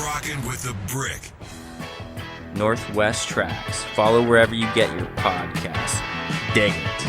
rocking with the brick. Northwest Tracks. Follow wherever you get your podcasts. Dig it.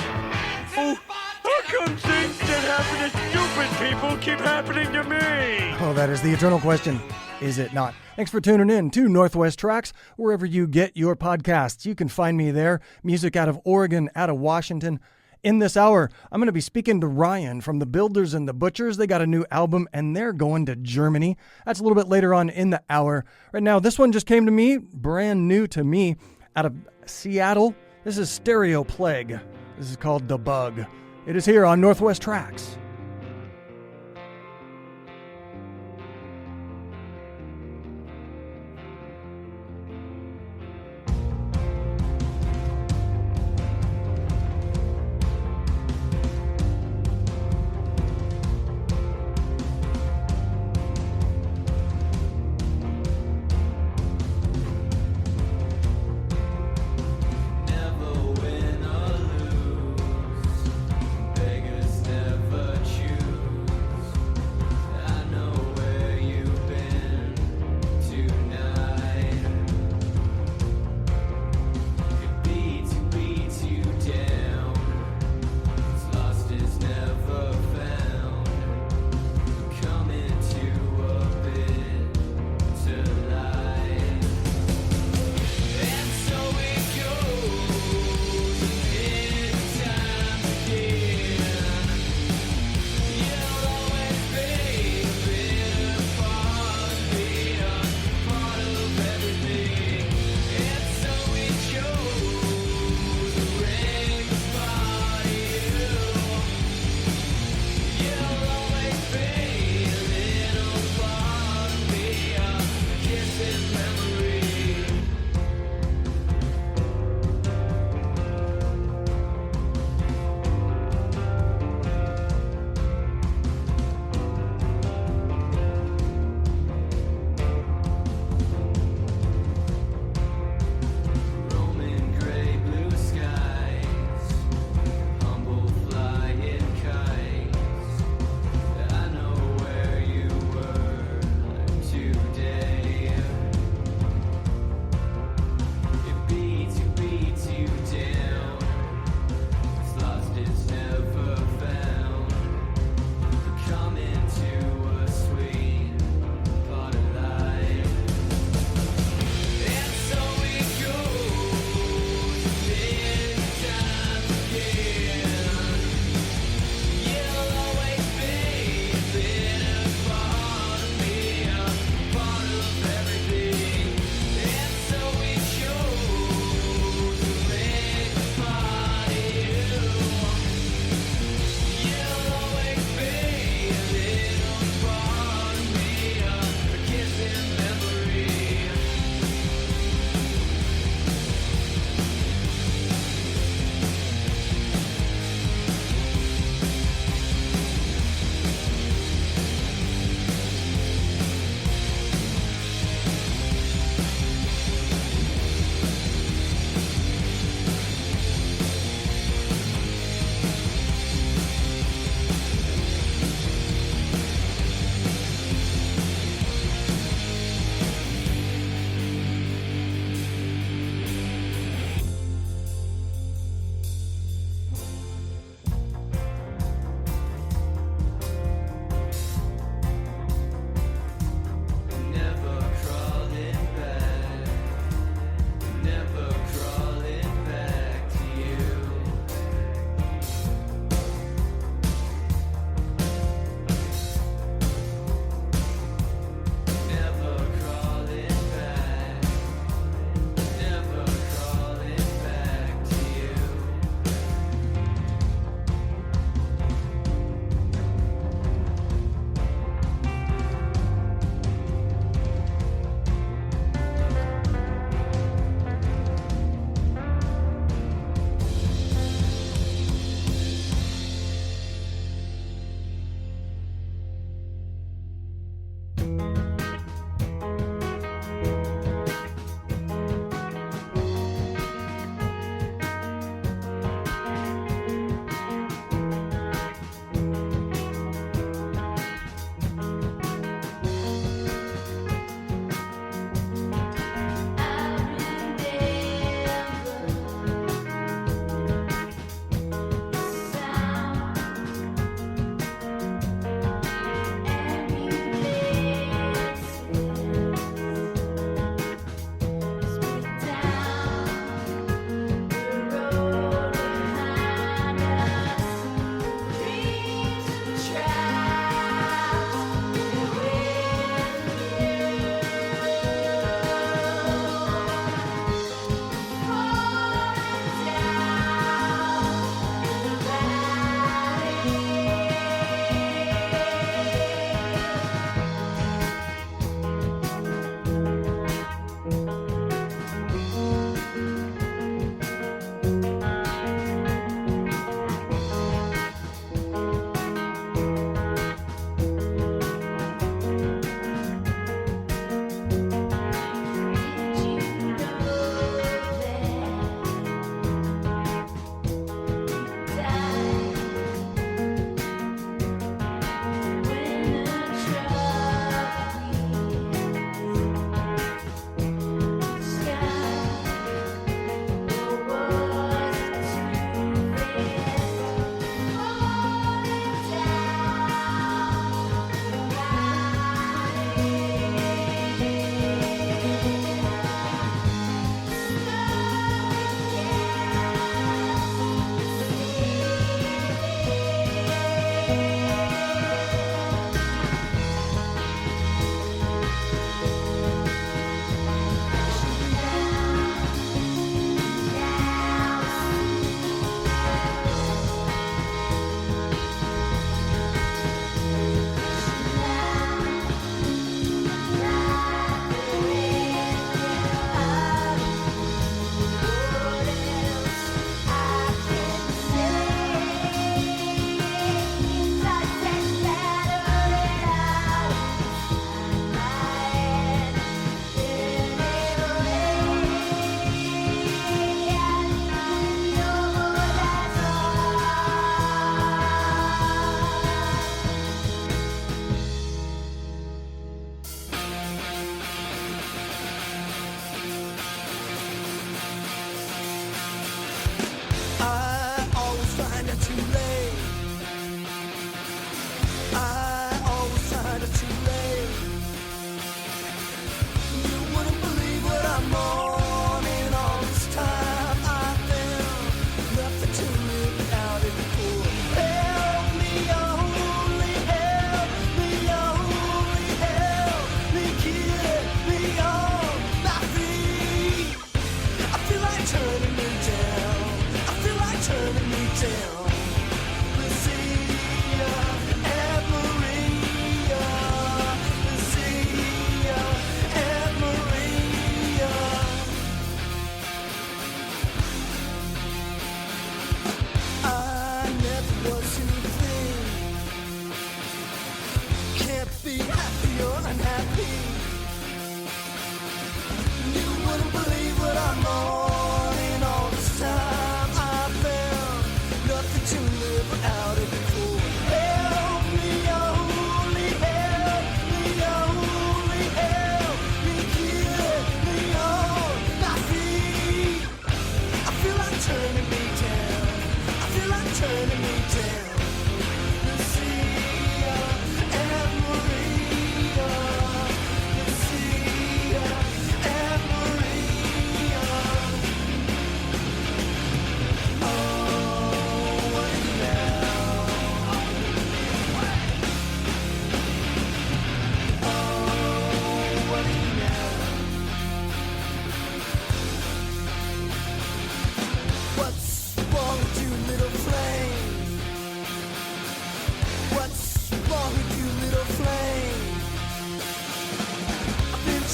Oh, how come things that happen to stupid people keep happening to me? Oh, that is the eternal question, is it not? Thanks for tuning in to Northwest Tracks, wherever you get your podcasts. You can find me there. Music out of Oregon, out of Washington. In this hour, I'm going to be speaking to Ryan from the Builders and the Butchers. They got a new album, and they're going to Germany. That's a little bit later on in the hour. Right now, this one just came to me, brand new to me, out of Seattle. This is Stereo Plague. This is called The Bug. It is here on Northwest Tracks. Never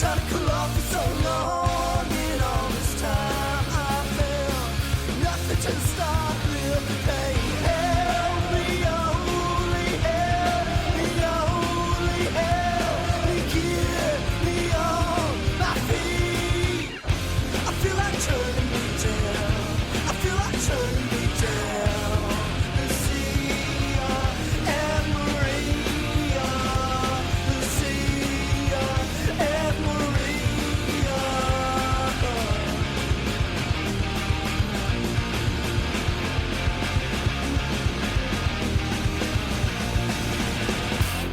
Trying to cool off for so long, and all this time I felt nothing to stop real pain. Help me, only help me, only help me, get me on my feet. I feel like turning me down. I feel like turning me down. Lucia and Maria, Lucia and Maria.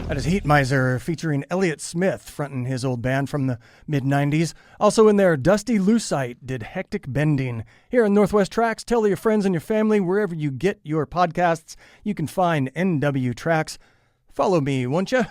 That is Heatmiser featuring Elliott Smith fronting his old band from the mid-90s. Also in there, Dusty Lucite did Hectic Bending. Here on Northwest Tracks, tell your friends and your family wherever you get your podcasts. You can find NWTracks. Follow me, won't you?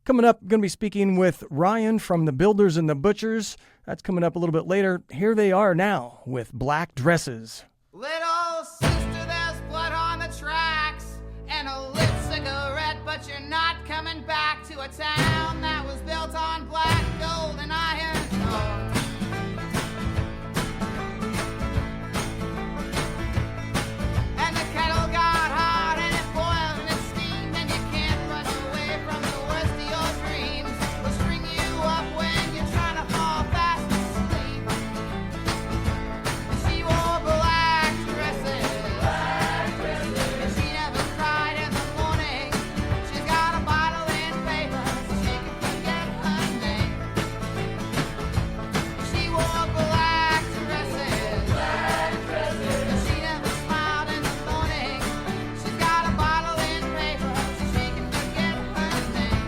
Coming up, going to be speaking with Ryan from the Builders and the Butchers. That's coming up a little bit later. Here they are now with Black Dresses. Little sister, there's blood on the tracks and a lit cigarette, but you're not coming back to a town that was built on black gold and iron ore. And the kettle got hot and it boiled and it steamed, and you can't run away from the worst of your dreams. We'll string you up when you're trying to fall fast asleep. She wore black dresses, and she never cried in the morning. She's got a bottle in paper so she can forget her name. She wore black dresses, and she never smiled in the morning. She's got a bottle in paper so she can forget her name.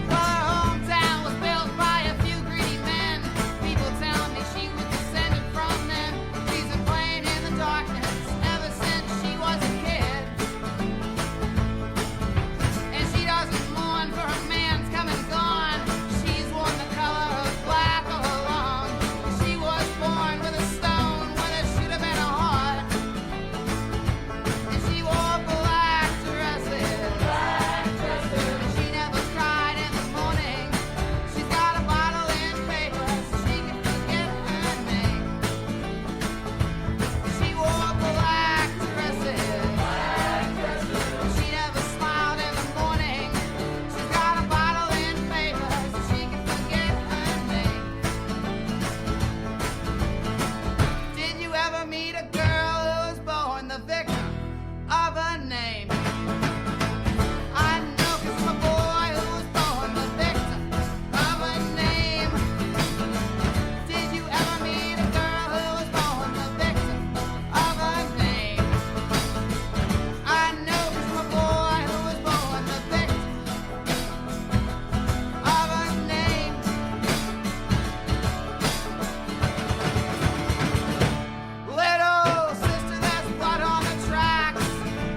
Well, her hometown was built by a few greedy men. People tell me she was descended from them. She's been playing in the darkness ever since she was a kid. And she doesn't mourn for her man's come and gone. She's worn the color of black all along. She was born with a stone when there should have been a heart. And she wore black dresses. And she never cried in the morning. She's got a bottle in paper so she can forget her name. She wore black dresses. And she never smiled in the morning. She's got a bottle in paper so she can forget her name. Did you ever meet a girl who was born the victim of a name? I know 'cause I'm a boy who was born the victim of a name. Did you ever meet a girl who was born the victim of a name? I know 'cause I'm a boy who was born the victim of a name. Little sister, there's blood on the tracks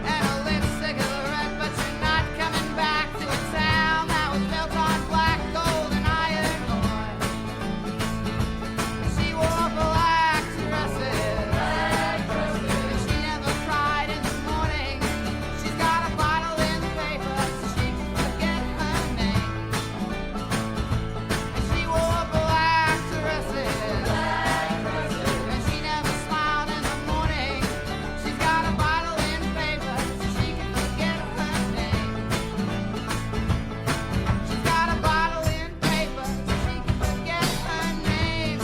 and a lit cigarette, but you're not coming back to a town that was built on black gold and iron ore. She wore black dresses, and she never cried in the morning. She's got a bottle in paper so she can forget her name. And she wore black dresses, and she never smiled in the morning. She's got a bottle in paper so she can forget her name. She's got a bottle in paper so she can forget her name.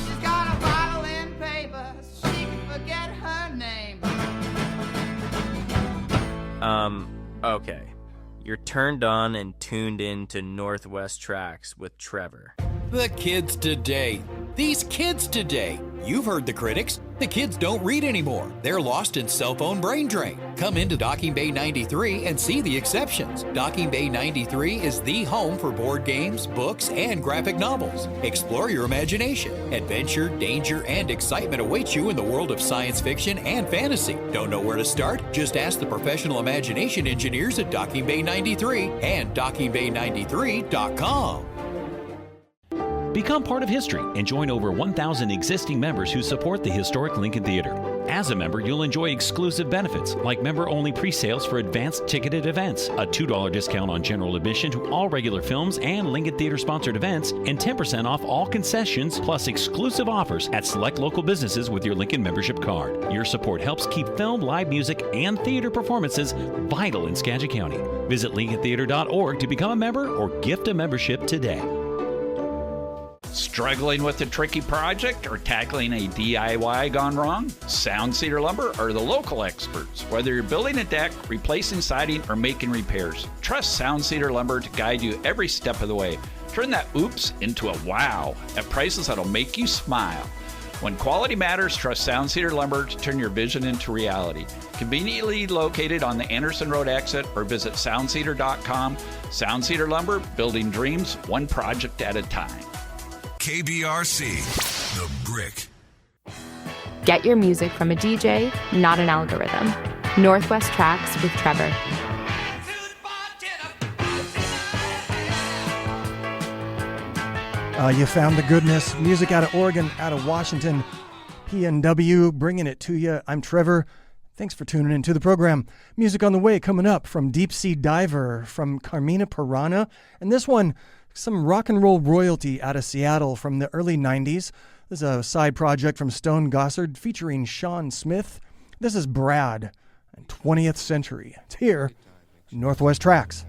She's got a bottle in paper so she can forget her name. Okay. You're turned on and tuned in to Northwest Tracks with Trevor. The kids today. These kids today. You've heard the critics. The kids don't read anymore. They're lost in cell phone brain drain. Come into Docking Bay 93 and see the exceptions. Docking Bay 93 is the home for board games, books, and graphic novels. Explore your imagination. Adventure, danger, and excitement awaits you in the world of science fiction and fantasy. Don't know where to start? Just ask the professional imagination engineers at Docking Bay 93 and dockingbay93.com. Become part of history and join over 1,000 existing members who support the historic Lincoln Theater. As a member, you'll enjoy exclusive benefits like member-only pre-sales for advanced ticketed events, a $2 discount on general admission to all regular films and Lincoln Theater-sponsored events, and 10% off all concessions, plus exclusive offers at select local businesses with your Lincoln membership card. Your support helps keep film, live music, and theater performances vital in Skagit County. Visit lincolntheater.org to become a member or gift a membership today. Struggling with a tricky project or tackling a DIY gone wrong? Sound Cedar Lumber are the local experts. Whether you're building a deck, replacing siding, or making repairs, trust Sound Cedar Lumber to guide you every step of the way. Turn that oops into a wow at prices that'll make you smile. When quality matters, trust Sound Cedar Lumber to turn your vision into reality. Conveniently located on the Anderson Road exit or visit soundcedar.com. Sound Cedar Lumber, building dreams one project at a time. KBRC, The Brick. Get your music from a DJ, not an algorithm. Northwest Tracks with Trevor. You found the goodness. Music out of Oregon, out of Washington. PNW, bringing it to you. I'm Trevor. Thanks for tuning into the program. Music on the way coming up from Deep Sea Diver, from Carmina, Piranha. And this one, some rock and roll royalty out of Seattle from the early 90s. This is a side project from Stone Gossard featuring Sean Smith. This is Brad, 20th Century. It's here, Northwest Tracks.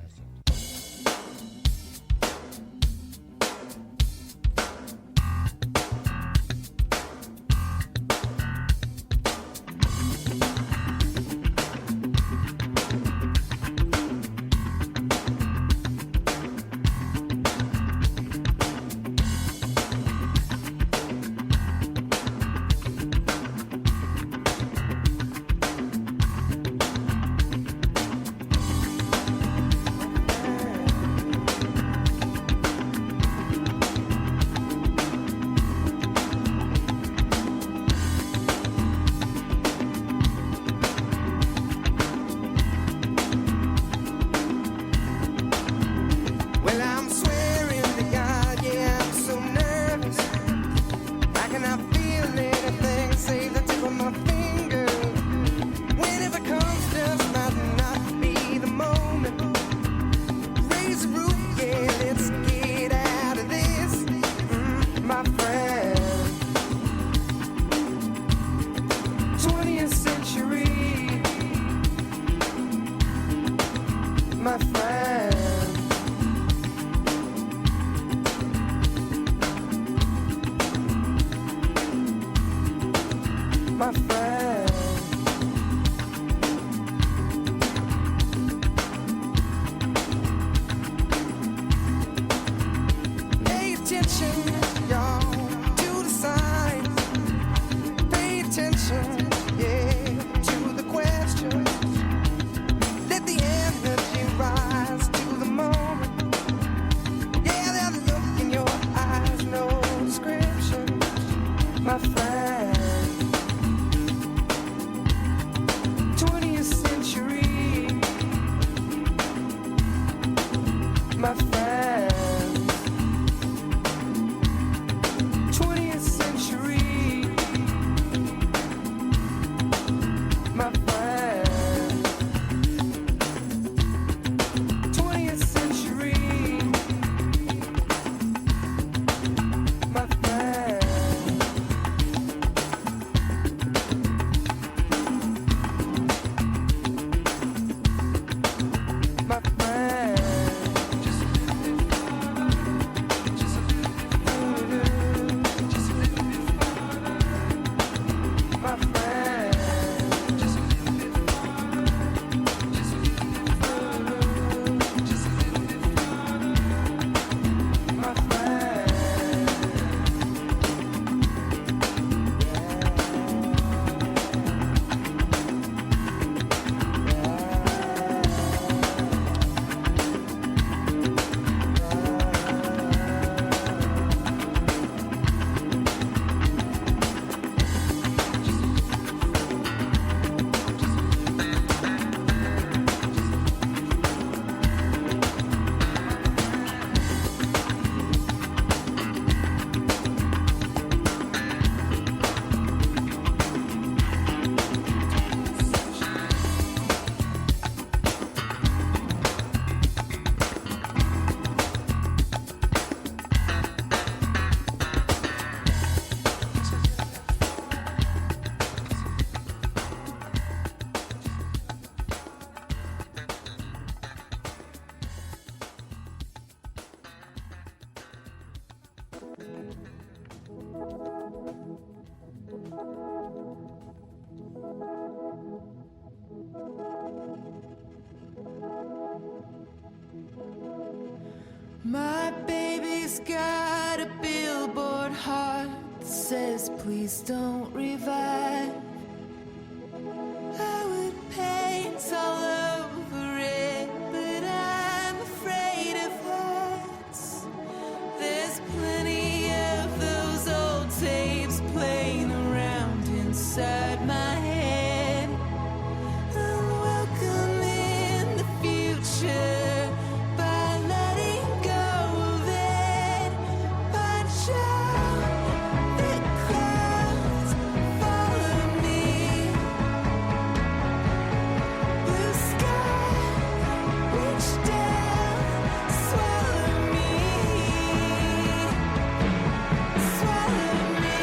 My baby's got a billboard heart that says please don't revive. I would paint all over it, but I'm afraid of heights. There's plenty of those old tapes playing around inside my head. I'm welcome in the future by letting go of it. Punch out the clouds, follow me. Blue sky, reach down, swallow me. Swallow me.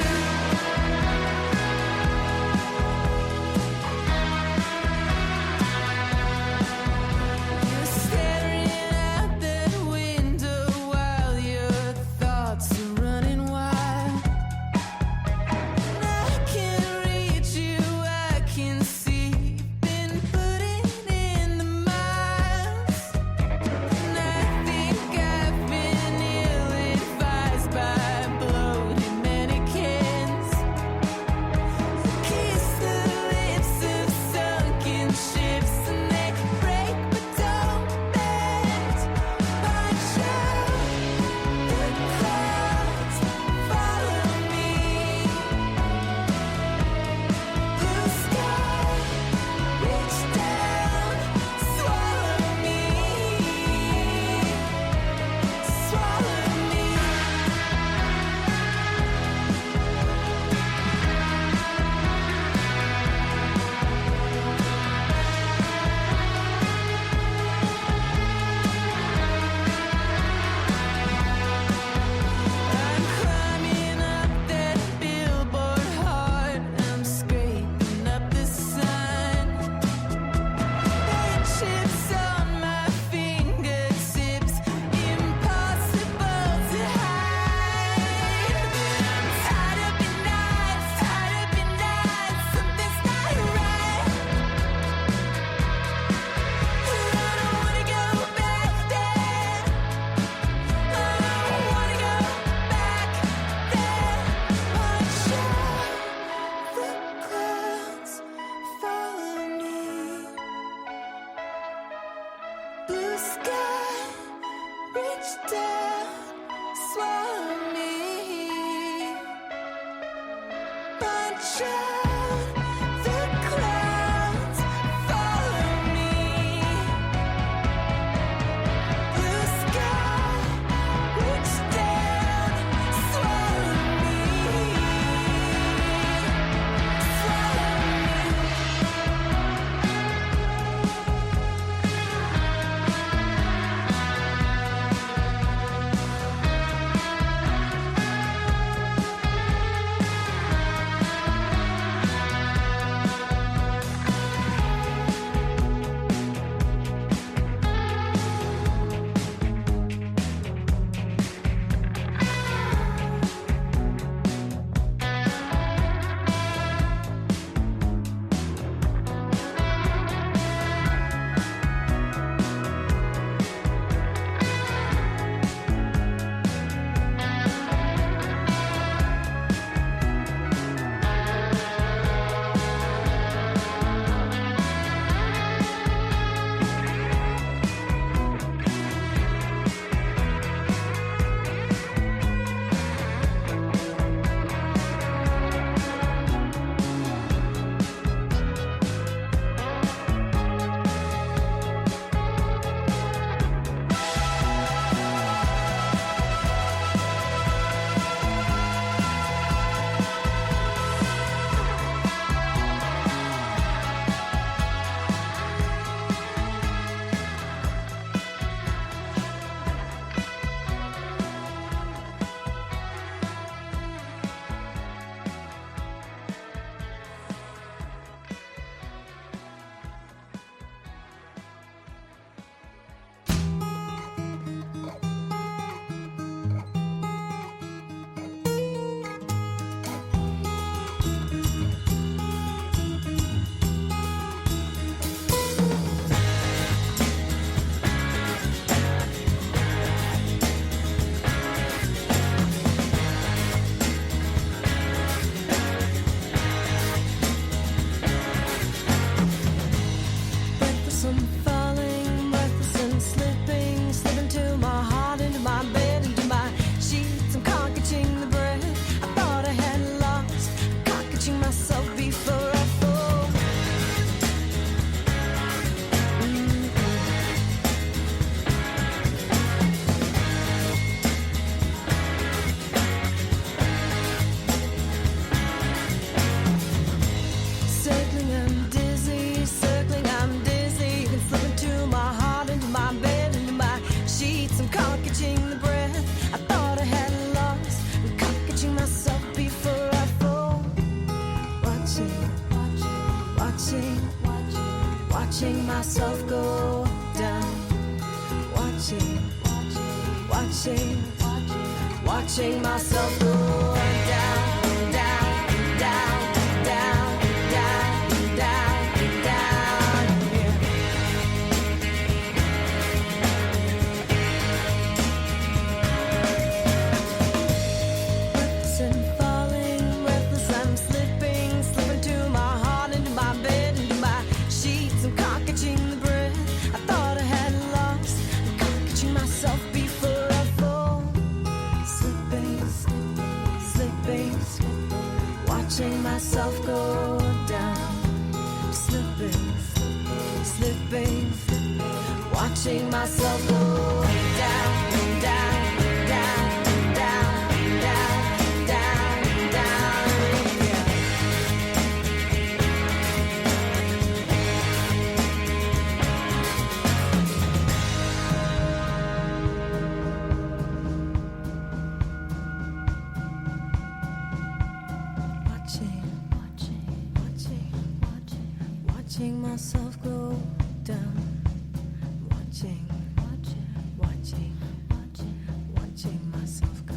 You're staring out that window while your thoughts are running wild. And I can read you, I can see you've been putting in the miles. And I think I've been ill-advised by bloated mannequins. Kiss the lips of sunken ships and they break but don't bend. Punch out the clouds, follow me. Blue sky, reach down, swallow me. Swallow me. I'm climbing up that billboard hard. I'm scraping up the sun. Paint chips on my fingertips, impossible to hide. I'm tied up in knots, something's not right. I don't wanna go back there. I don't wanna go back there. Punch out the clouds, follow me. Blue sky, reach down, swallow me. Punch out the clouds, follow me. Blue sky, reach down, swallow me. Swallow me. myself go down. Watching myself go down, down, down, down, down, down, down, yeah. Breathless and falling, breathless, I'm slipping to my heart, into my bed, into my sheets. I'm catching the breath I thought I had lost. I'm catching myself before I fall. Slipping, watching myself go down. Slipping, watching myself go down, down, down, down, down, down, down, yeah. Watching myself go down. Watching myself go.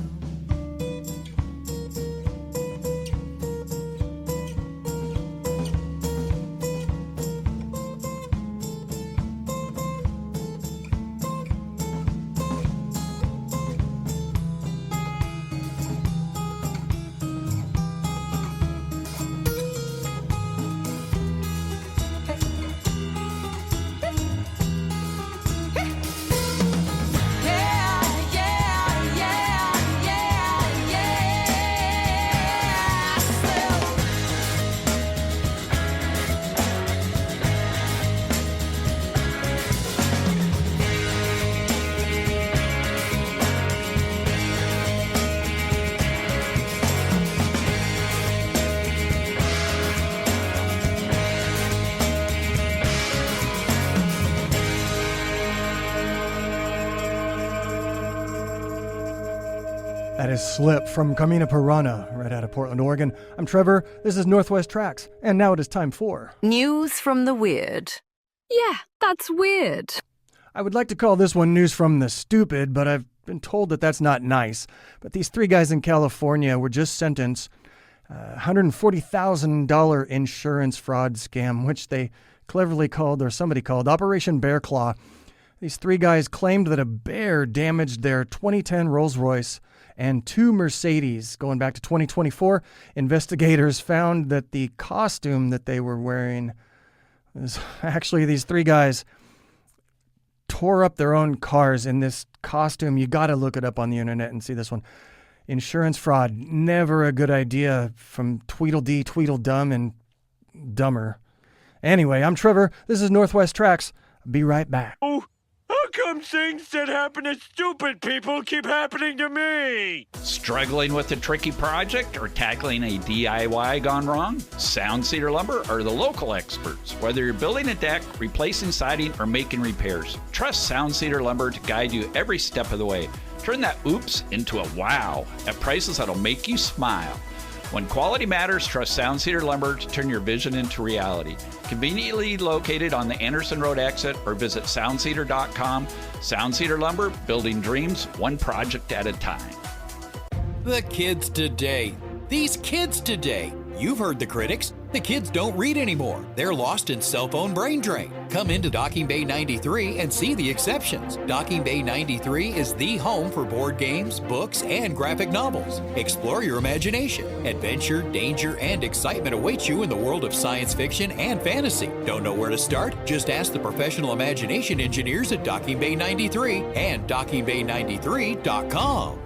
That is Slip from Carmina, Piranha, right out of Portland, Oregon. I'm Trevor. This is Northwest Tracks. And now it is time for News from the Weird. Yeah, that's weird. I would like to call this one News from the Stupid, but I've been told that that's not nice. But these three guys in California were just sentenced $140,000 insurance fraud scam, which they cleverly called, or somebody called, Operation Bear Claw. These three guys claimed that a bear damaged their 2010 Rolls-Royce and two Mercedes. Going back to 2024, investigators found that the costume that they were wearing was actually, these three guys tore up their own cars in this costume. You got to look it up on the internet and see this one. Insurance fraud, never a good idea, from Tweedledee, Tweedledum, and Dumber. Anyway, I'm Trevor. This is Northwest Tracks. Be right back. Oh, how come things that happen to stupid people keep happening to me? Struggling with a tricky project or tackling a DIY gone wrong? Sound Cedar Lumber are the local experts. Whether you're building a deck, replacing siding, or making repairs, trust Sound Cedar Lumber to guide you every step of the way. Turn that oops into a wow at prices that'll make you smile. When quality matters, trust Sound Cedar Lumber to turn your vision into reality. Conveniently located on the Anderson Road exit or visit soundcedar.com. Sound Cedar Lumber, building dreams one project at a time. The kids today. These kids today. You've heard the critics. The kids don't read anymore. They're lost in cell phone brain drain. Come into Docking Bay 93 and see the exceptions. Docking Bay 93 is the home for board games, books, and graphic novels. Explore your imagination. Adventure, danger, and excitement await you in the world of science fiction and fantasy. Don't know where to start? Just ask the professional imagination engineers at Docking Bay 93 and dockingbay93.com.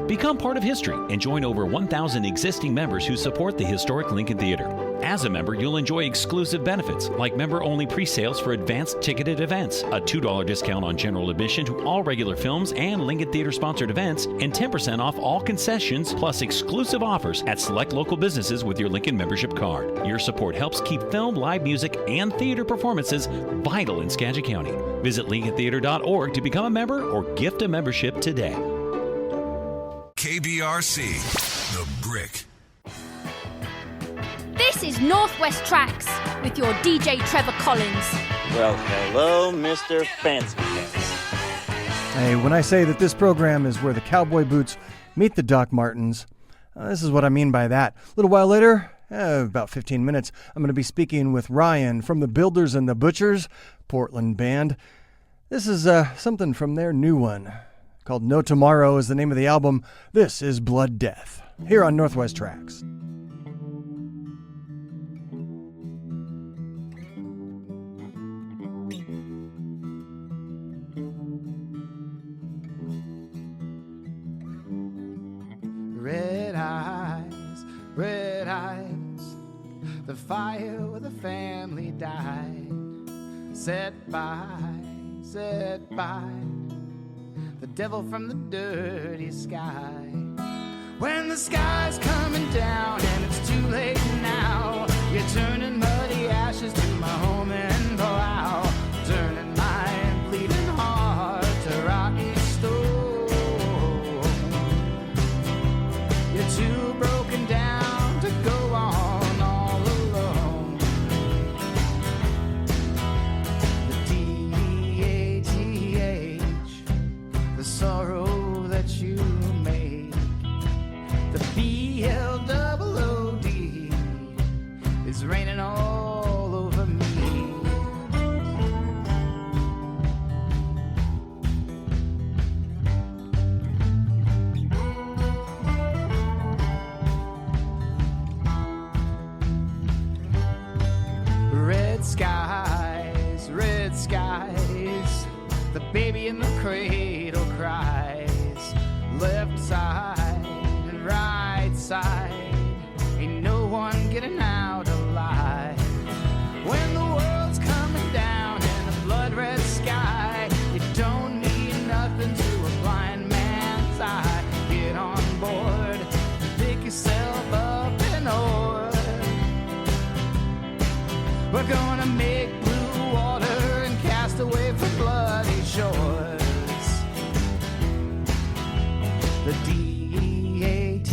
Become part of history and join over 1,000 existing members who support the historic Lincoln Theater. As a member, you'll enjoy exclusive benefits like member-only pre-sales for advanced ticketed events, a $2 discount on general admission to all regular films and Lincoln Theater-sponsored events, and 10% off all concessions, plus exclusive offers at select local businesses with your Lincoln membership card. Your support helps keep film, live music, and theater performances vital in Skagit County. Visit lincolntheater.org to become a member or gift a membership today. KBRC, The Brick. This is Northwest Tracks with your DJ Trevor Collins. Well, hello, Mr. Fancy Pants. Hey, when I say that this program is where the cowboy boots meet the Doc Martens, this is what I mean by that. A little while later, about 15 minutes, I'm going to be speaking with Ryan from the Builders and the Butchers, Portland band. This is something from their new one, called No Tomorrow is the name of the album. This is Blood Death, here on Northwest Tracks. Red eyes, the fire where the family died, set by, the devil from the dirty sky. When the sky's coming down and it's too late now, you're turning muddy ashes to my home and plow, turning my bleeding heart to rotten stone. You're too broken down to go on all alone. The D-A-T-H, the sorrow that you make. The B-L-O-O-D is raining all over me. Red skies, the baby in the cradle cries. Left side and right side, ain't no one getting out alive. When the world's coming down in a blood red sky, you don't need nothing to a blind man's eye. Get on board, pick yourself up an oar. We're gonna make blue water and cast away from bloody shores. The D-A-T-H,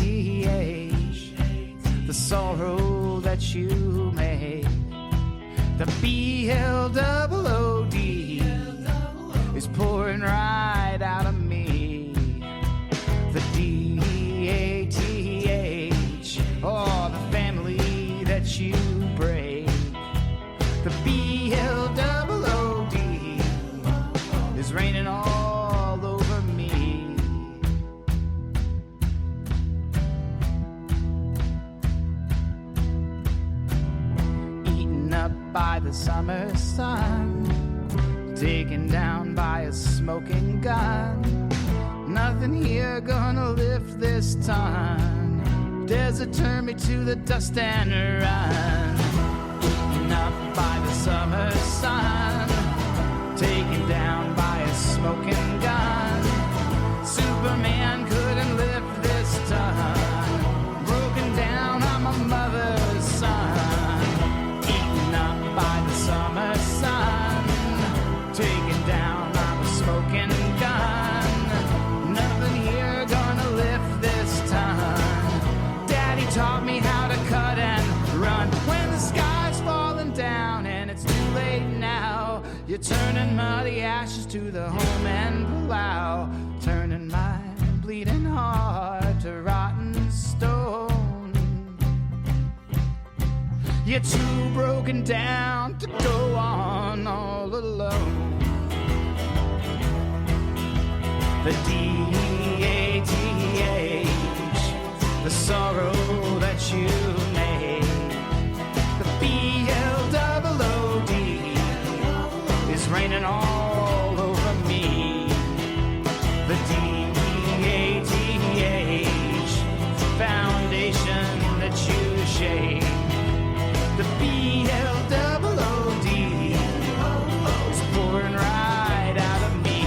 the sorrow that you made. The B-L-O-O-D is pouring right out of me. The D-A-T-H, oh, the family that you break. The B-L-O-O-D is raining all over me. Eaten up by the summer sun, taken down by a smoking gun. Nothing here gonna lift this ton. Desert turned me to the dust and run. Up by the summer sun, taken down by a smoking gun. Superman couldn't lift this ton. Broken down, I'm a mother's son. Eaten up by the summer sun, taken down, I'm a smoking gun. Nothing here gonna lift this ton. Daddy taught me how to cut and run. When the sky's falling down and it's too late now, you're turning muddy ashes to the home and plow, turning my bleeding heart to rotten stone. You're too broken down to go on all alone. The D-A-T-H, the sorrow that you made. The B-L-O-O-D is raining all over me. The D-A-T-H, foundation that you shake. The B-L-O-O-D is pouring right out of me.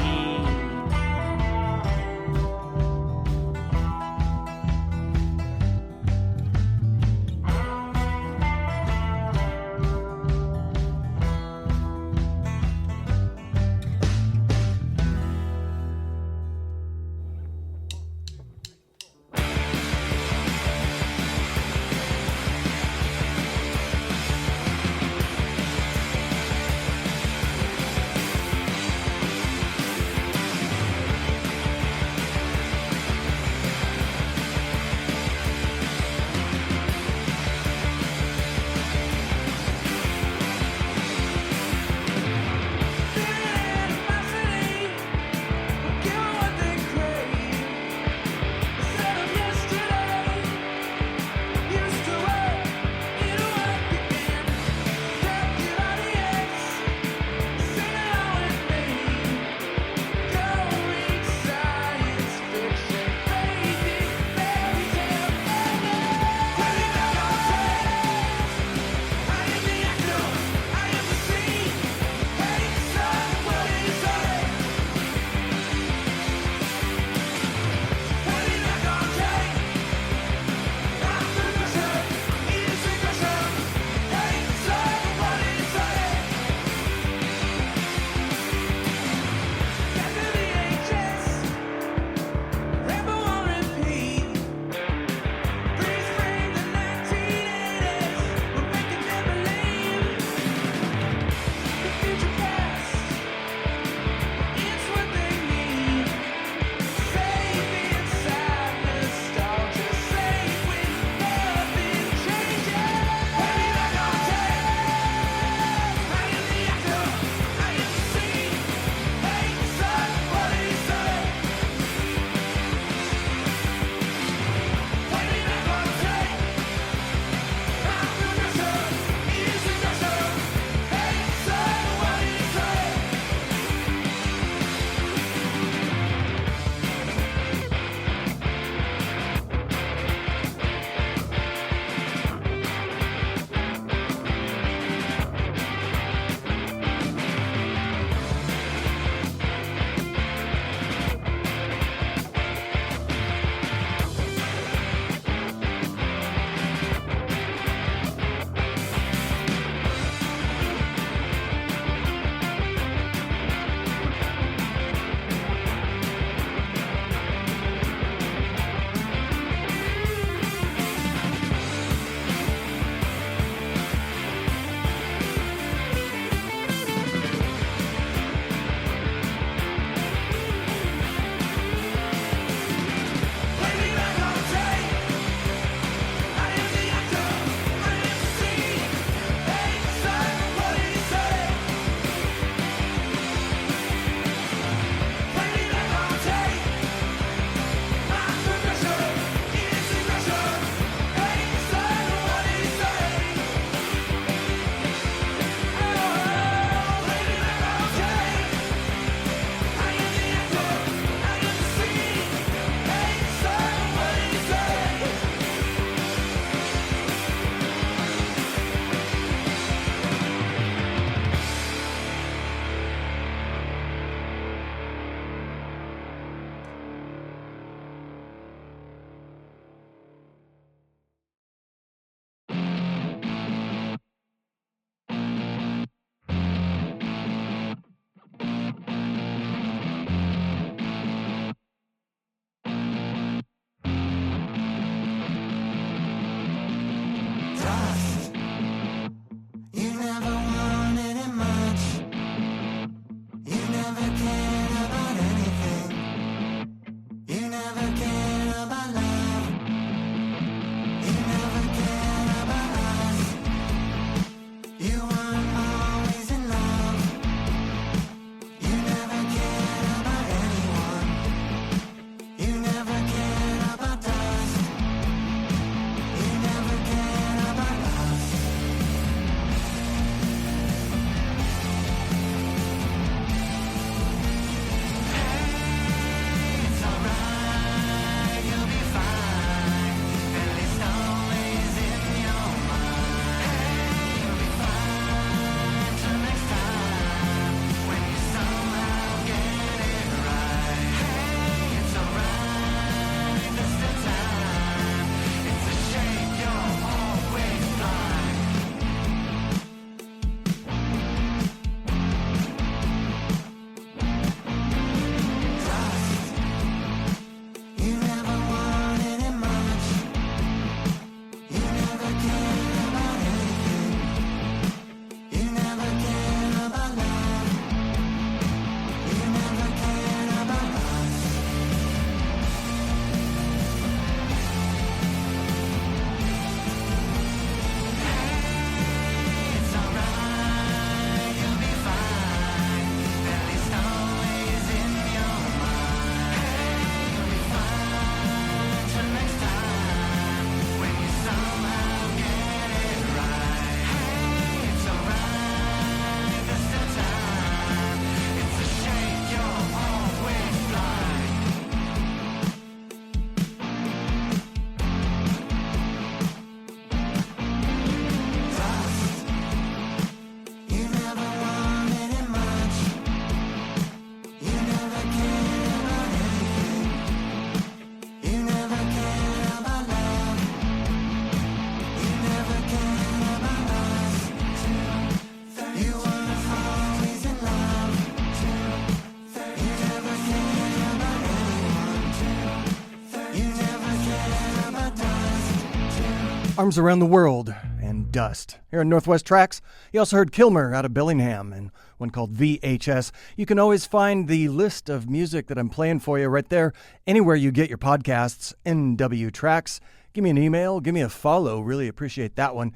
Arms Around the World, and Dust. Here on Northwest Tracks, you also heard Kilmer out of Bellingham and one called VHS. You can always find the list of music that I'm playing for you right there, anywhere you get your podcasts, NWTracks. Give me an email, give me a follow, really appreciate that one.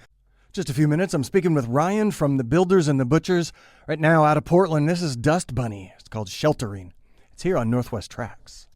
Just a few minutes, I'm speaking with Ryan from the Builders and the Butchers. Right now out of Portland, this is Dust Bunny. It's called Sheltering. It's here on Northwest Tracks.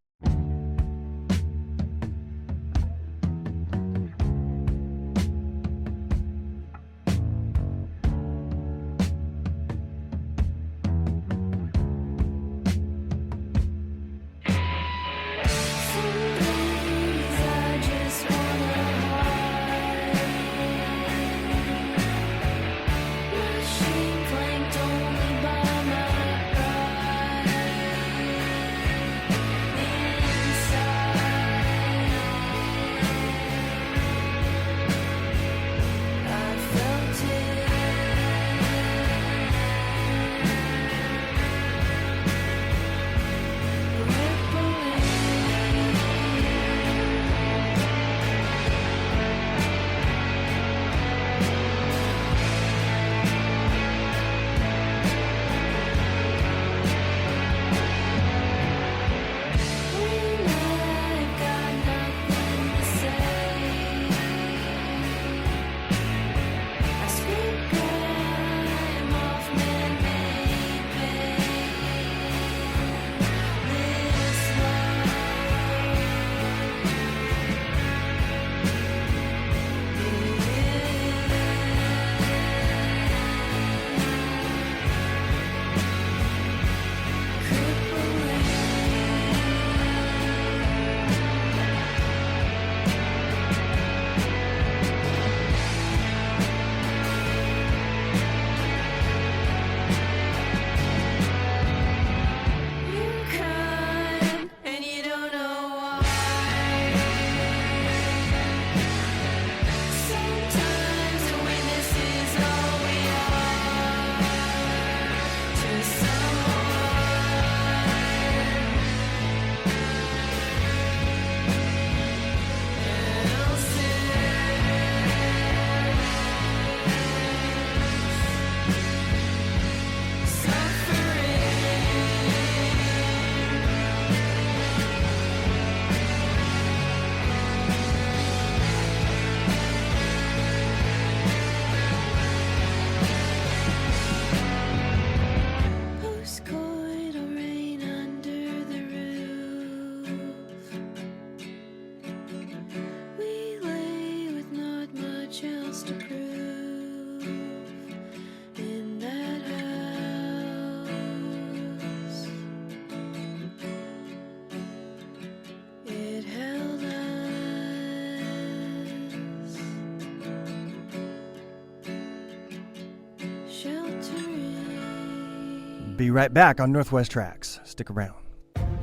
Be right back on Northwest Tracks. Stick around.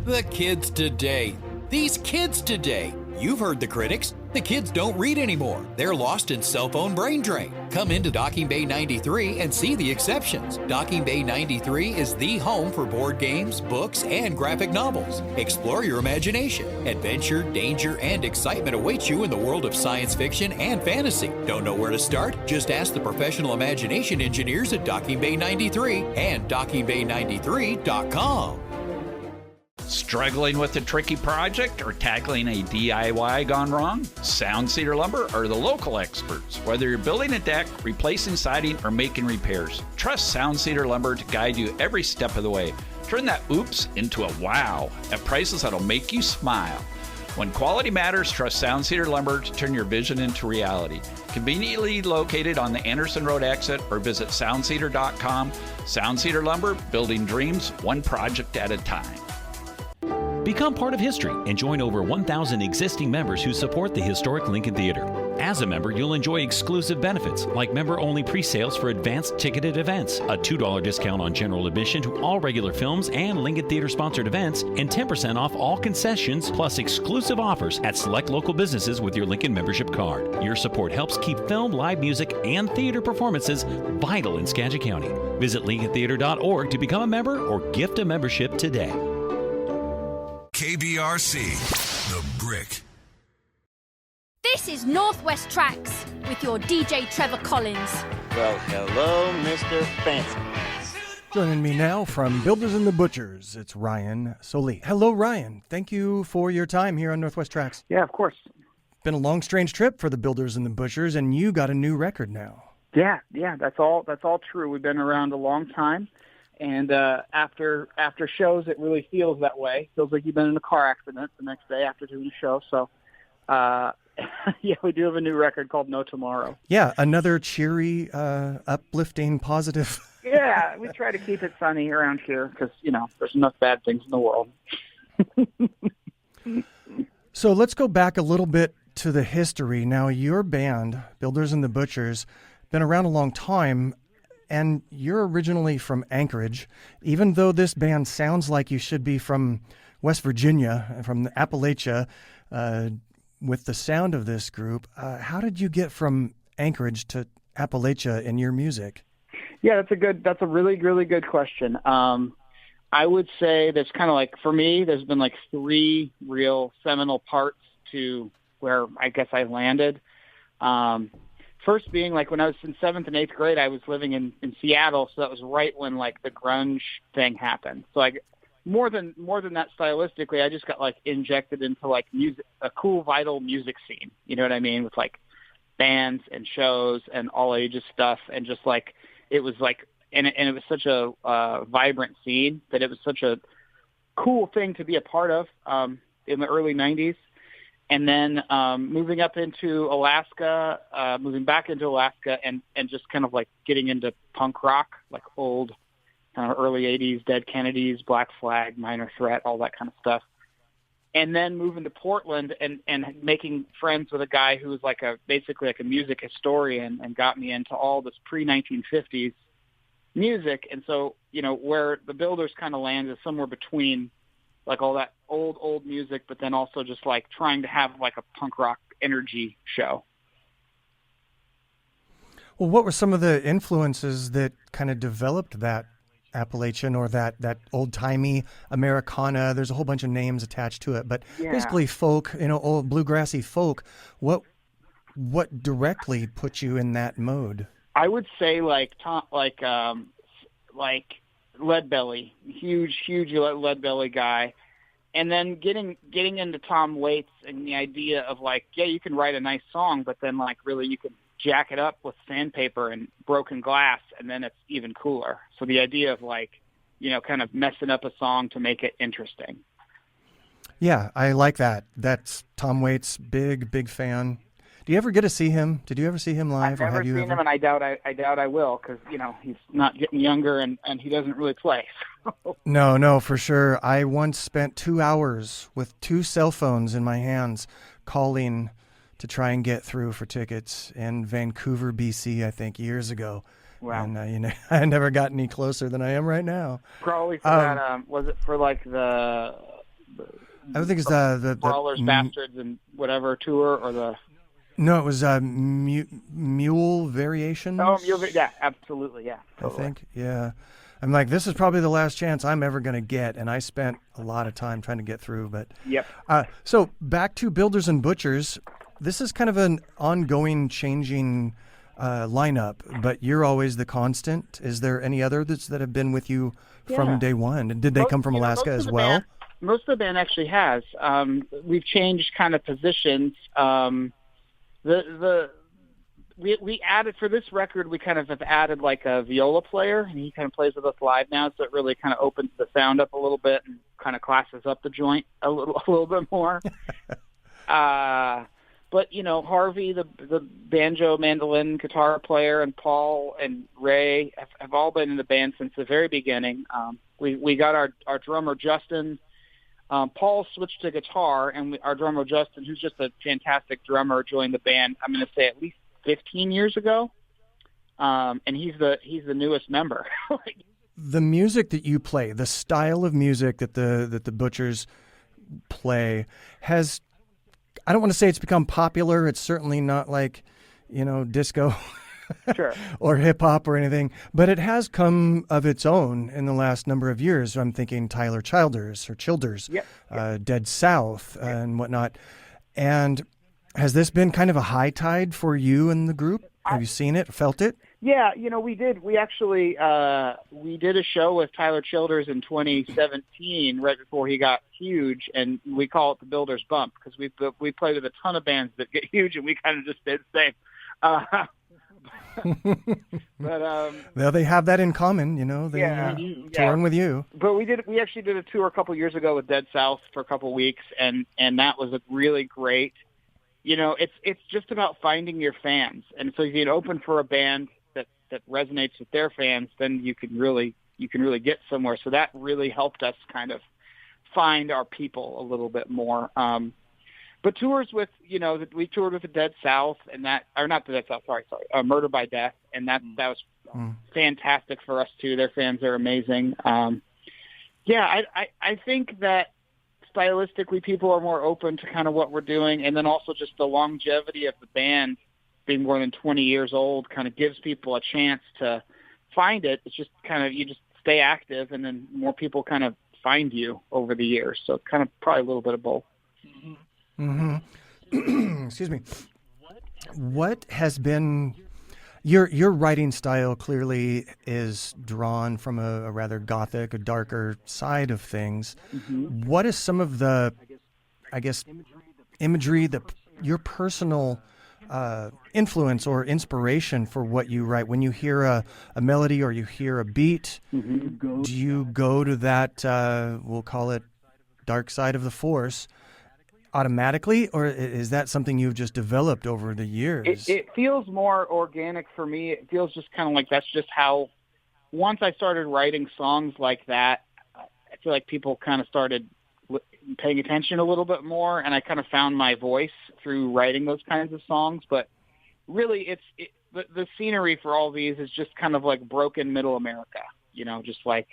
The kids today. These kids today. You've heard the critics. The kids don't read anymore. They're lost in cell phone brain drain. Come into Docking Bay 93 and see the exceptions. Docking Bay 93 is the home for board games, books, and graphic novels. Explore your imagination. Adventure, danger, and excitement await you in the world of science fiction and fantasy. Don't know where to start? Just ask the professional imagination engineers at Docking Bay 93 and dockingbay93.com. Struggling with a tricky project or tackling a DIY gone wrong? Sound Cedar Lumber are the local experts. Whether you're building a deck, replacing siding, or making repairs, trust Sound Cedar Lumber to guide you every step of the way. Turn that oops into a wow at prices that'll make you smile. When quality matters, trust Sound Cedar Lumber to turn your vision into reality. Conveniently located on the Anderson Road exit or visit soundcedar.com. Sound Cedar Lumber, building dreams one project at a time. Become part of history and join over 1,000 existing members who support the historic Lincoln Theater. As a member, you'll enjoy exclusive benefits like member-only pre-sales for advanced ticketed events, a $2 discount on general admission to all regular films and Lincoln Theater-sponsored events, and 10% off all concessions, plus exclusive offers at select local businesses with your Lincoln membership card. Your support helps keep film, live music, and theater performances vital in Skagit County. Visit lincolntheater.org to become a member or gift a membership today. KBRC, The Brick. This is Northwest Tracks with your DJ Trevor Collins. Well, hello, Mr. Fancy Pants. Joining me now from Builders and the Butchers, it's Ryan Solie. Hello, Ryan. Thank you for your time here on Northwest Tracks. Yeah, of course. Been a long, strange trip for the Builders and the Butchers, and you got a new record now. Yeah, that's all true. We've been around a long time, and after shows, it really feels that way. Feels like you've been in a car accident the next day after doing a show. So, yeah, we do have a new record called No Tomorrow. Yeah, another cheery, uplifting, positive. Yeah, we try to keep it sunny around here because, there's enough bad things in the world. So let's go back a little bit to the history. Now, your band, Builders and the Butchers, been around a long time, and you're originally from Anchorage. Even though this band sounds like you should be from West Virginia, from Appalachia, with the sound of this group, how did you get from Anchorage to Appalachia in your music? Yeah, that's a really, really good question. I would say there's kind of like, for me, there's been like three real seminal parts to where I guess I landed. First being like when I was in 7th and 8th grade, I was living in Seattle. So that was right when like the grunge thing happened. So like more than that stylistically, I just got like injected into like music, a cool, vital music scene. You know what I mean? With like bands and shows and all ages stuff. And just like, it was like, and it was such a vibrant scene that it was such a cool thing to be a part of in the early 90s. And then moving back into Alaska and just kind of like getting into punk rock, like old kind of early 80s, Dead Kennedys, Black Flag, Minor Threat, all that kind of stuff. And then moving to Portland and making friends with a guy who was like basically like a music historian and got me into all this pre-1950s music. And so, where the Builders kind of lands is somewhere between like all that old music, but then also just like trying to have like a punk rock energy show. Well, what were some of the influences that kind of developed that Appalachian or that old-timey Americana? There's a whole bunch of names attached to it, but basically folk, old bluegrassy folk. What directly put you in that mode? I would say like Leadbelly, huge Leadbelly guy. And then getting into Tom Waits and the idea of like, yeah, you can write a nice song, but then like really you can jack it up with sandpaper and broken glass, and then it's even cooler. So the idea of like, kind of messing up a song to make it interesting. Yeah, I like that. That's Tom Waits, big fan. Do you ever get to see him? Did you ever see him live? I've never seen him, and I doubt I will, because he's not getting younger, and he doesn't really play. No, for sure. I once spent 2 hours with 2 cell phones in my hands calling to try and get through for tickets in Vancouver, BC, I think, years ago. Wow. And I never got any closer than I am right now. Probably for that. Was it for like the I think it's the Brawlers, Bastards, and whatever tour, or the. No, it was Mule Variations. Oh, yeah, absolutely, yeah. Totally. I think, yeah. I'm like, this is probably the last chance I'm ever going to get, and I spent a lot of time trying to get through. But yep. So back to Builders and Butchers. This is kind of an ongoing, changing lineup, but you're always the constant. Is there any others that have been with you from day one? And did they come from Alaska as well? Most of the band actually has. We've changed kind of positions. We added for this record, we kind of have added like a viola player, and he kind of plays with us live now, so it really kind of opens the sound up a little bit and kind of classes up the joint a little bit more. But Harvey, the banjo, mandolin, guitar player, and Paul and Ray have all been in the band since the very beginning. We got our drummer Justin. Paul switched to guitar, and our drummer Justin, who's just a fantastic drummer, joined the band. I'm going to say at least 15 years ago, and he's the newest member. The music that you play, the style of music that the Butchers play, has, I don't want to say it's become popular. It's certainly not like disco. Sure. Or hip hop or anything, but it has come of its own in the last number of years. I'm thinking Tyler Childers, yep. Dead South, and whatnot. And Has this been kind of a high tide for you and the group? Have you seen it, felt it? Yeah, we did. We actually we did a show with Tyler Childers in 2017, right before he got huge, and we call it the Builder's Bump because we played with a ton of bands that get huge, and we kind of just did the same. But well, they have that in common, they touring with you. But we actually did a tour a couple years ago with Dead South for a couple weeks, and that was a really great. It's just about finding your fans, and so if you open for a band that resonates with their fans, then you can really get somewhere. So that really helped us kind of find our people a little bit more. But tours with, we toured with the Dead South, and that, or not the Dead South, sorry, Murder by Death, and that was fantastic for us too. Their fans are amazing. I think that stylistically people are more open to kind of what we're doing, and then also just the longevity of the band being more than 20 years old kind of gives people a chance to find it. It's just kind of, you just stay active, and then more people kind of find you over the years. So kind of probably a little bit of both. Mm-hmm. Excuse me. What has been your writing style? Clearly is drawn from a rather gothic, a darker side of things. Mm-hmm. What is some of the, I guess, imagery that your personal influence or inspiration for what you write? When you hear a melody or you hear a beat, mm-hmm. do you go to that, we'll call it dark side of the force automatically, or is that something you've just developed over the years? It feels more organic for me. It feels just kind of like that's just how, once I started writing songs like that, I feel like people kind of started paying attention a little bit more, and I kind of found my voice through writing those kinds of songs. But really, the scenery for all these is just kind of like broken middle America, just like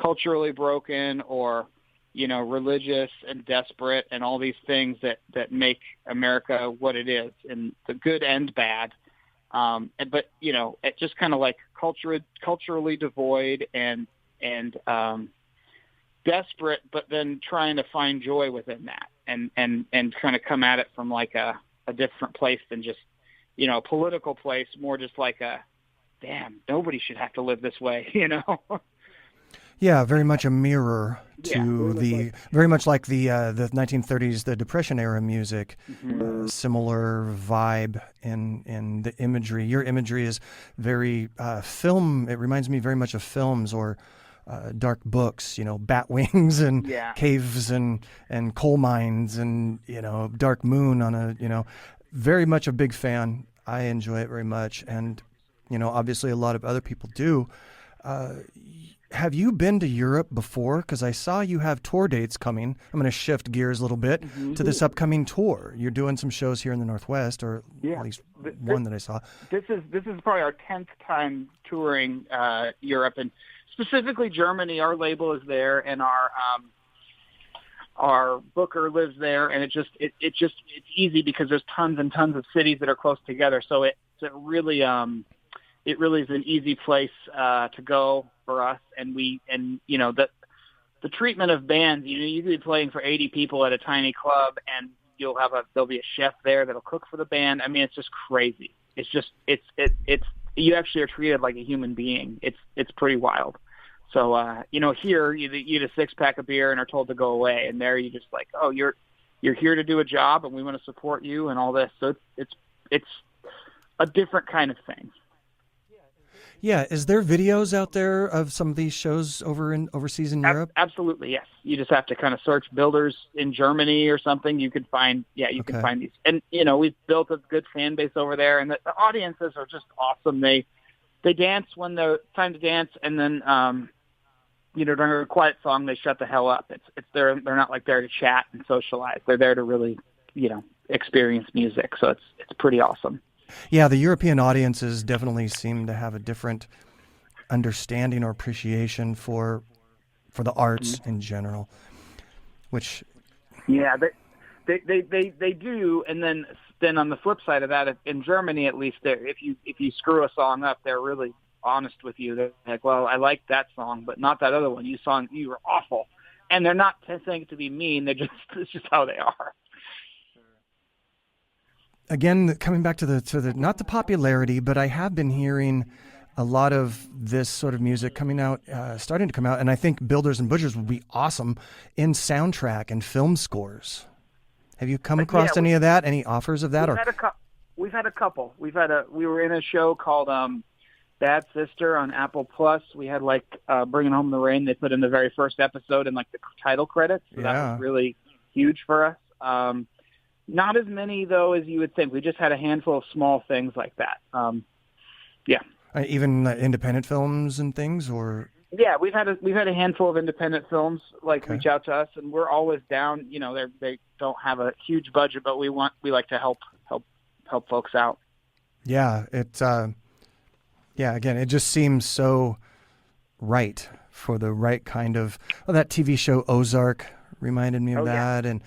culturally broken, or religious and desperate, and all these things that make America what it is, and the good and bad. But it just kind of like culturally devoid and desperate, but then trying to find joy within that, and kind of come at it from like a different place than just a political place, more just like a damn, nobody should have to live this way, Yeah, very much a mirror to very much like the 1930s, the Depression era music. Mm-hmm. Similar vibe in the imagery. Your imagery is very film. It reminds me very much of films or dark books. Bat wings and caves and coal mines and dark moon on a very much a big fan. I enjoy it very much, and obviously a lot of other people do. Have you been to Europe before? Because I saw you have tour dates coming. I'm going to shift gears a little bit to this upcoming tour. You're doing some shows here in the Northwest, or at least one that I saw. This is probably our 10th time touring Europe, and specifically Germany. Our label is there, and our booker lives there, and it's easy because there's tons and tons of cities that are close together. So it really is an easy place to go for us, and the treatment of bands. You could be playing for 80 people at a tiny club, and there'll be a chef there that'll cook for the band. I mean, it's just crazy. It's you actually are treated like a human being. It's pretty wild. So here you eat a 6-pack of beer and are told to go away, and there you just like, oh, you're here to do a job, and we want to support you and all this. So it's a different kind of thing. Yeah, is there videos out there of some of these shows overseas in Europe? Absolutely, yes. You just have to kind of search Builders in Germany or something. You can find, can find these. And we've built a good fan base over there, and the audiences are just awesome. They dance when they're time to dance, and then during a quiet song they shut the hell up. They're not like there to chat and socialize. They're there to really experience music. So it's pretty awesome. Yeah, the European audiences definitely seem to have a different understanding or appreciation for the arts in general, which they do. And then on the flip side of that, in Germany at least, if you screw a song up, they're really honest with you. They're like, well, I like that song, but not that other one. You were awful, and they're not saying it to be mean. It's just how they are. again, coming back to the not the popularity, but I have been hearing a lot of this sort of music coming out, starting to come out, and I think Builders and Butchers would be awesome in soundtrack and film scores. Have you come across any of that? Any offers of that? We've had a couple. We were in a show called Bad Sister on Apple Plus. We had Bringing Home the Rain. They put in the very first episode in the title credits. So that was really huge for us. Not as many though as you would think. We just had a handful of small things like that. Even independent films and things, or we've had a handful of independent films reach out to us, and we're always down. They don't have a huge budget, but we like to help folks out. Yeah, it's again, it just seems so right for the right kind of. That TV show Ozark reminded me of that, and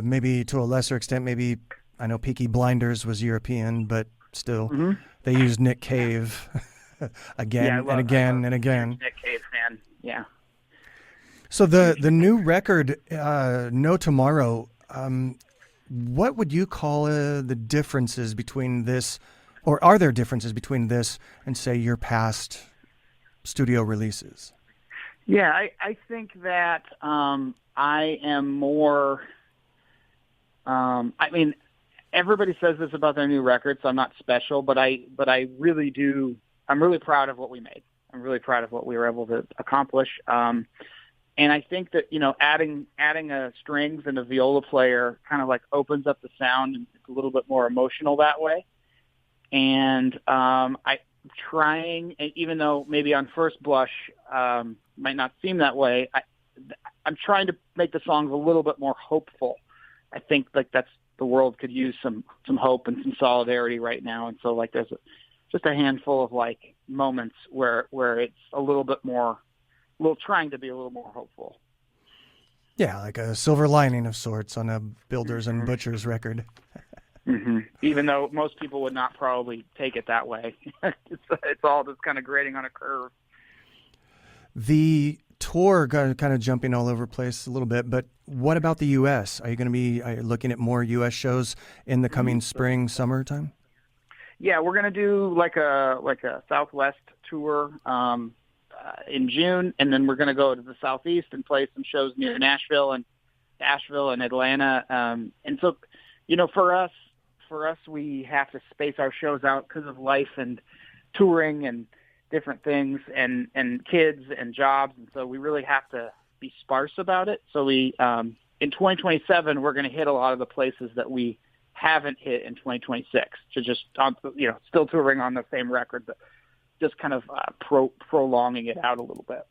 maybe to a lesser extent, maybe I know Peaky Blinders was European, but still, they used Nick Cave again and again and again. Nick Cave fan, yeah. So the new record, No Tomorrow, what would you call the differences between this, or are there differences between this and, say, your past studio releases? Yeah, I think that I am more. Everybody says this about their new record, so I'm not special, but I really do. I'm really proud of what we made. I'm really proud of what we were able to accomplish. And I think that adding a strings and a viola player kind of opens up the sound, and it's a little bit more emotional that way. And I'm trying, even though maybe on first blush might not seem that way, I'm trying to make the songs a little bit more hopeful. I think that's the world could use some hope and some solidarity right now, and so there's just a handful of moments where it's a little bit more, trying to be a little more hopeful. Yeah, like a silver lining of sorts on a Builders and Butchers record. Even though most people would not probably take it that way, it's all just kind of grading on a curve. The tour kind of jumping all over the place a little bit, but what about the U.S.? Are you going to be looking at more U.S. shows in the coming spring, summertime? Yeah, we're going to do like a Southwest tour in June, and then we're going to go to the Southeast and play some shows near Nashville and Atlanta. And so, for us, we have to space our shows out because of life and touring and different things and kids and jobs. And so we really have to be sparse about it. So we, in 2027, we're going to hit a lot of the places that we haven't hit in 2026 to just, still touring on the same record, but just kind of prolonging it out a little bit.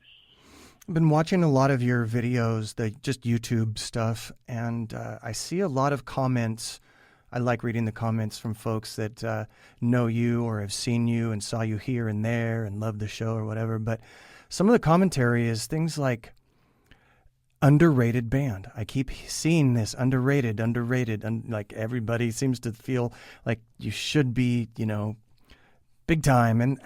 I've been watching a lot of your videos, just YouTube stuff, and I see a lot of comments. I like reading the comments from folks that know you or have seen you and saw you here and there and love the show or whatever. But some of the commentary is things like underrated band. I keep seeing this underrated, like everybody seems to feel like you should be, big time. And,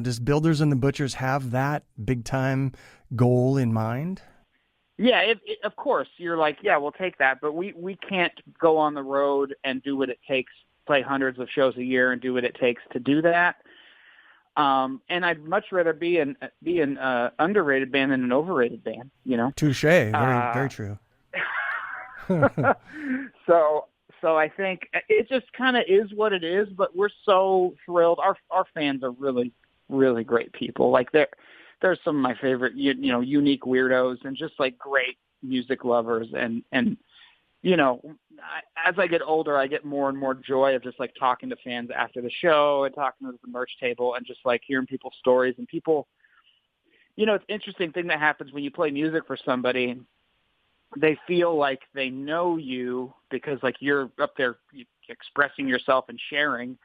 does Builders and the Butchers have that big time goal in mind? Yeah, of course. You're like, yeah, we'll take that. But we can't go on the road and do what it takes, play hundreds of shows a year and do what it takes to do that. And I'd much rather be an underrated band than an overrated band, Touche. Very true. So I think it just kind of is what it is, but we're so thrilled. Our fans are really, really great people. There's some of my favorite, unique weirdos and just great music lovers. And as I get older, I get more and more joy of just talking to fans after the show and talking to the merch table and just hearing people's stories and people, it's an interesting thing that happens when you play music for somebody. They feel like they know you because you're up there expressing yourself and sharing.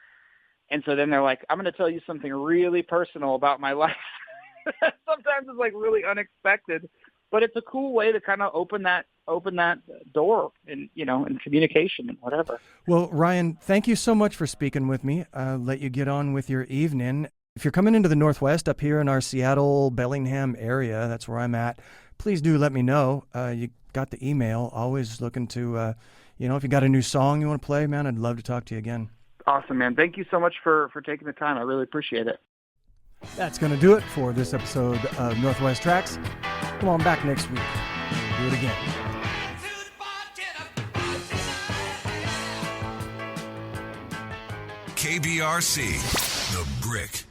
And so then they're like, I'm going to tell you something really personal about my life. Sometimes it's really unexpected, but it's a cool way to kind of open that door in communication and whatever. Well, Ryan, thank you so much for speaking with me. Let you get on with your evening. If you're coming into the Northwest up here in our Seattle, Bellingham area, that's where I'm at, please do let me know. You got the email. Always looking to, if you got a new song you want to play, man, I'd love to talk to you again. Awesome, man. Thank you so much for taking the time. I really appreciate it. That's going to do it for this episode of Northwest Tracks. Come on back next week. We'll do it again. KBRC, The Brick.